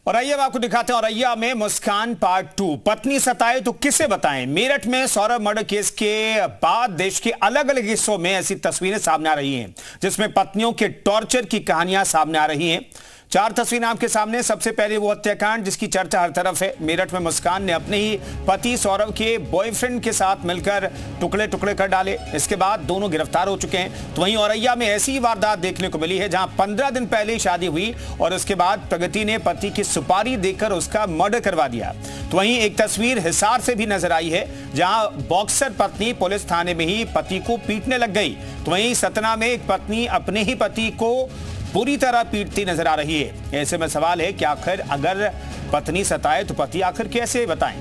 और आइए अब आपको दिखाते हैं औरैया में मुस्कान पार्ट 2। पत्नी सताए तो किसे बताएं। मेरठ में सौरभ मर्डर केस के बाद देश के अलग अलग हिस्सों में ऐसी तस्वीरें सामने आ रही हैं जिसमें पत्नियों के टॉर्चर की कहानियां सामने आ रही हैं। 4 तस्वीरें आपके सामने। सबसे पहले वो हत्याकांड जिसकी चर्चा हर तरफ है। मेरठ में मुस्कान ने अपने ही पति सौरभ के बॉयफ्रेंड के साथ मिलकर टुकड़े टुकड़े कर डाले। इसके बाद दोनों गिरफ्तार हो चुके हैं। तो वहीं औरैया में ऐसी वारदात देखने को मिली है जहां 15 दिन पहले शादी हुई और उसके बाद प्रगति ने पति की सुपारी देकर उसका मर्डर करवा दिया। तो वहीं एक तस्वीर हिसार से भी नजर आई है जहां बॉक्सर पत्नी पुलिस थाने में ही पति को पीटने लग गई। तो वहीं सतना में एक पत्नी अपने ही पति को बुरी तरह पीटती नजर आ रही है। ऐसे में सवाल है कि आखिर अगर पत्नी सताए तो पति आखिर कैसे बताएं।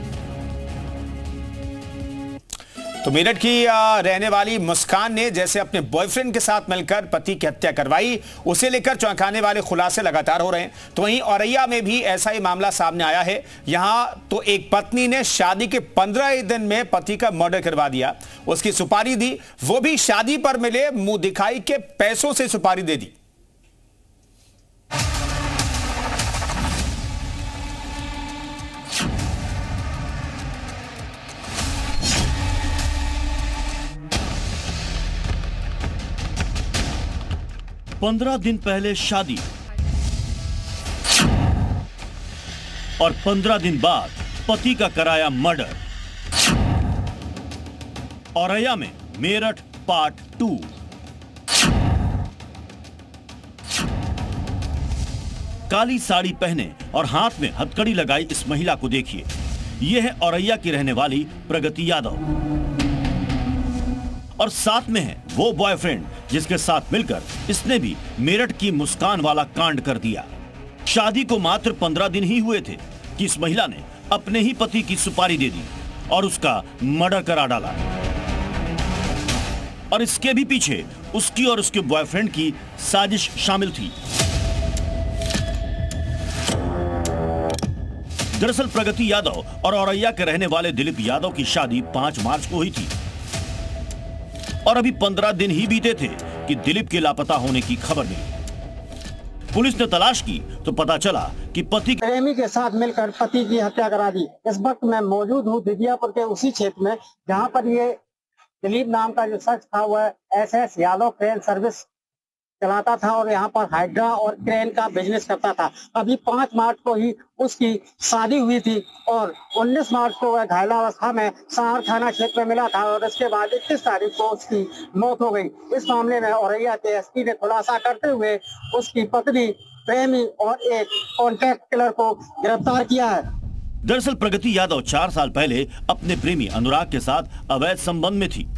तो मेरठ की रहने वाली मुस्कान ने जैसे अपने बॉयफ्रेंड के साथ मिलकर पति की हत्या करवाई, उसे लेकर चौंकाने वाले खुलासे लगातार हो रहे हैं। तो वहीं औरैया में भी ऐसा ही मामला सामने आया है। यहां तो एक पत्नी ने शादी के 15 दिन में पति का मर्डर करवा दिया, उसकी सुपारी दी, वो भी शादी पर मिले मुंह दिखाई के पैसों से सुपारी दे दी। पंद्रह दिन पहले शादी और 15 दिन बाद पति का कराया मर्डर। औरैया में मेरठ पार्ट 2। काली साड़ी पहने और हाथ में हथकड़ी लगाई इस महिला को देखिए। यह है औरैया की रहने वाली प्रगति यादव और साथ में है वो बॉयफ्रेंड जिसके साथ मिलकर इसने भी मेरठ की मुस्कान वाला कांड कर दिया। शादी को मात्र 15 दिन ही हुए थे कि इस महिला ने अपने ही पति की सुपारी दे दी और उसका मर्डर करा डाला। और इसके भी पीछे उसकी और उसके बॉयफ्रेंड की साजिश शामिल थी। दरअसल प्रगति यादव और औरैया के रहने वाले दिलीप यादव की शादी 5 मार्च को हुई थी और अभी 15 दिन ही बीते थे कि दिलीप के लापता होने की खबर मिली। पुलिस ने तलाश की तो पता चला कि पति प्रेमी के साथ मिलकर पति की हत्या करा दी। इस वक्त मैं मौजूद हूँ दिदियापुर के उसी क्षेत्र में जहाँ पर ये दिलीप नाम का जो शख्स था वह SS यादव क्रेन सर्विस चलाता था और यहाँ पर हाइड्रा और क्रेन का बिजनेस करता था। अभी 5 मार्च को ही उसकी शादी हुई थी और 19 मार्च को वह घायलावस्था में सहार थाना क्षेत्र में मिला था और इसके बाद 21 तारीख को उसकी मौत हो गई। इस मामले में औरैया के SP ने खुलासा करते हुए उसकी पत्नी, प्रेमी और एक कॉन्ट्रैक्ट किलर को गिरफ्तार किया है। दरअसल प्रगति यादव 4 साल पहले अपने प्रेमी अनुराग के साथ अवैध संबंध में थी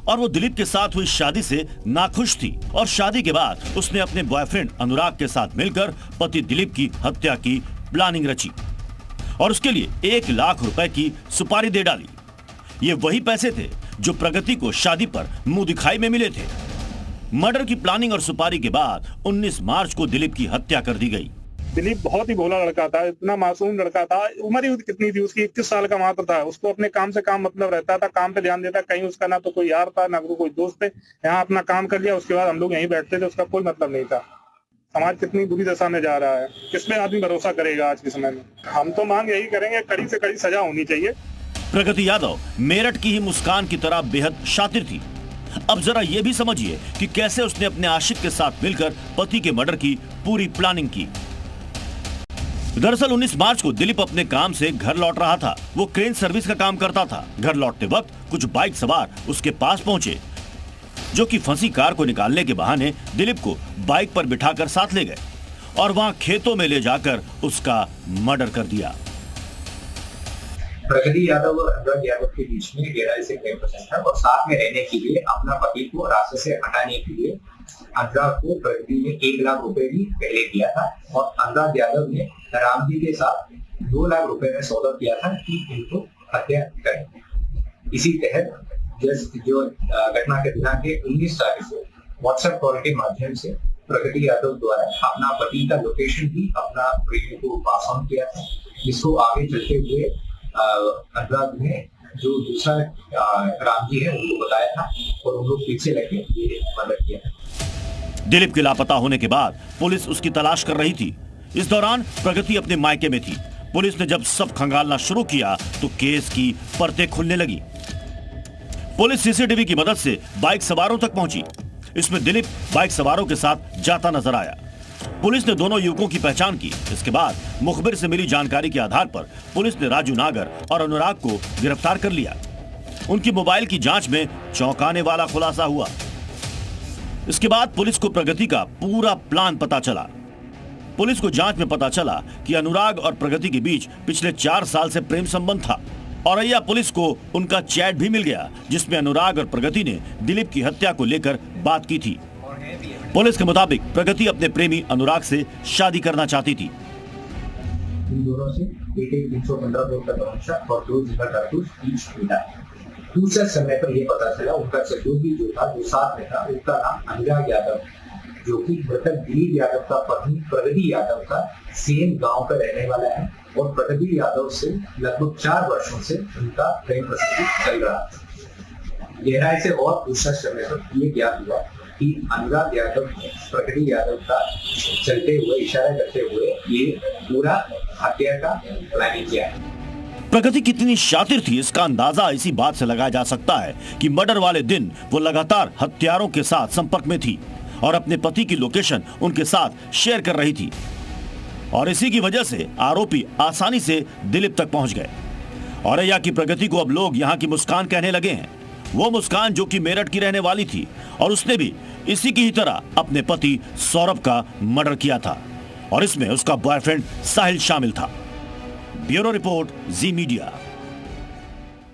और वो दिलीप के साथ हुई शादी से नाखुश थी और शादी के बाद उसने अपने बॉयफ्रेंड अनुराग के साथ मिलकर पति दिलीप की हत्या की प्लानिंग रची और उसके लिए 1 लाख रुपए की सुपारी दे डाली। ये वही पैसे थे जो प्रगति को शादी पर मुंह दिखाई में मिले थे। मर्डर की प्लानिंग और सुपारी के बाद 19 मार्च को दिलीप की हत्या कर दी गई। दिलीप बहुत ही भोला लड़का था, इतना मासूम लड़का था। उम्र ही कितनी थी उसकी, 21 साल का मात्र था। उसको अपने काम से काम मतलब रहता था, काम पे ध्यान देता। कहीं उसका ना तो कोई यार था ना कोई दोस्त थे। यहाँ अपना काम कर लिया, उसके बाद हम लोग यहीं बैठते थे, उसका कोई मतलब नहीं था। समाज कितनी बुरी दशा में जा रहा है, किसमें आदमी भरोसा करेगा आज के समय में। हम तो मांग यही करेंगे, कड़ी से कड़ी सजा होनी चाहिए। प्रगति यादव मेरठ की ही मुस्कान की तरह बेहद शातिर थी। अब जरा ये भी समझिए कि कैसे उसने अपने आशिक के साथ मिलकर पति के मर्डर की पूरी प्लानिंग की। दरअसल 19 मार्च को दिलीप अपने काम से घर लौट रहा था। वो क्रेन सर्विस का काम करता था। घर लौटते वक्त कुछ बाइक सवार उसके पास पहुंचे जो कि फंसी कार को निकालने के बहाने दिलीप को बाइक पर बिठाकर साथ ले गए और वहां खेतों में ले जाकर उसका मर्डर कर दिया। प्रगति यादव और अनुराग यादव के बीच में गहराई से प्रेम था और साथ में रहने के लिए अपना पति को रास्ते से हटाने के लिए अनुराग को प्रगति ने 1 लाख रुपए भी पहले दिया था और अनुराग यादव ने राम जी के साथ 2 लाख रुपए में सौदा किया था कि इनको हत्या करें। इसी तहत जो घटना के दिनांक 19 तारीख को व्हाट्सएप कॉल के माध्यम से प्रगति यादव द्वारा अपना पति का लोकेशन भी अपना प्रेमी को पास ऑन किया था, जिसको आगे चलते हुए अनुराग ने जो दूसरा राम जी है उनको बताया था और उन लोग पीछे लगे ये मदद किया। दिलीप के लापता होने के बाद पुलिस उसकी तलाश कर रही थी। इस दौरान प्रगति अपने मायके में थी। पुलिस ने जब सब खंगालना शुरू किया तो केस की परतें खुलने लगी। पुलिस सीसीटीवी की मदद से बाइक सवारों तक पहुंची। इसमें दिलीप बाइक सवारों के साथ जाता नजर आया। पुलिस ने दोनों युवकों की पहचान की। इसके बाद मुखबिर से मिली जानकारी के आधार पर पुलिस ने राजू नागर और अनुराग को गिरफ्तार कर लिया। उनकी मोबाइल की जांच में चौंकाने वाला खुलासा हुआ। इसके बाद पुलिस को प्रगति का पूरा प्लान पता चला। पुलिस को जांच में पता चला कि अनुराग और प्रगति के बीच पिछले 4 साल से प्रेम संबंध था। औरैया पुलिस को उनका चैट भी मिल गया, जिसमें अनुराग और प्रगति ने दिलीप की हत्या को लेकर बात की थी। पुलिस के मुताबिक प्रगति अपने प्रेमी अनुराग से शादी करना चाहती थी। इन दोनों से एक 315 करोड़ का बरामद और 2 जिला कारतूस ईच मिला। दूसरे समय पर यह पता चला उनका सहयोगी जो था, जो साथ में था, उसका नाम अनुराग यादव, जो कि मृतक दिलीप यादव का पत्नी प्रगति यादव का सेम गांव का रहने वाला है और प्रगति यादव से लगभग 4 वर्षों से उनका प्रेम प्रसंग चल रहा था। गहराई से और दूसरा समय पर यह ज्ञात हुआ कि अनुराग यादव ने प्रगति यादव का चलते हुए इशारा करते हुए ये पूरा हत्या का प्लानिंग किया है। प्रगति कितनी शातिर थी इसका अंदाजा इसी बात से लगाया जा सकता है कि मर्डर वाले दिन वो लगातार हत्यारों के साथ संपर्क में थी और अपने पति की लोकेशन उनके साथ शेयर कर रही थी। और इसी की वजह से आरोपी आसानी से दिलीप तक पहुंच गए। औरैया की प्रगति को अब लोग यहाँ की मुस्कान कहने लगे हैं। वो मुस्कान जो कि मेरठ की रहने वाली थी और उसने भी इसी की ही तरह अपने पति सौरभ का मर्डर किया था और इसमें उसका बॉयफ्रेंड साहिल शामिल था। ब्यूरो रिपोर्ट, जी मीडिया।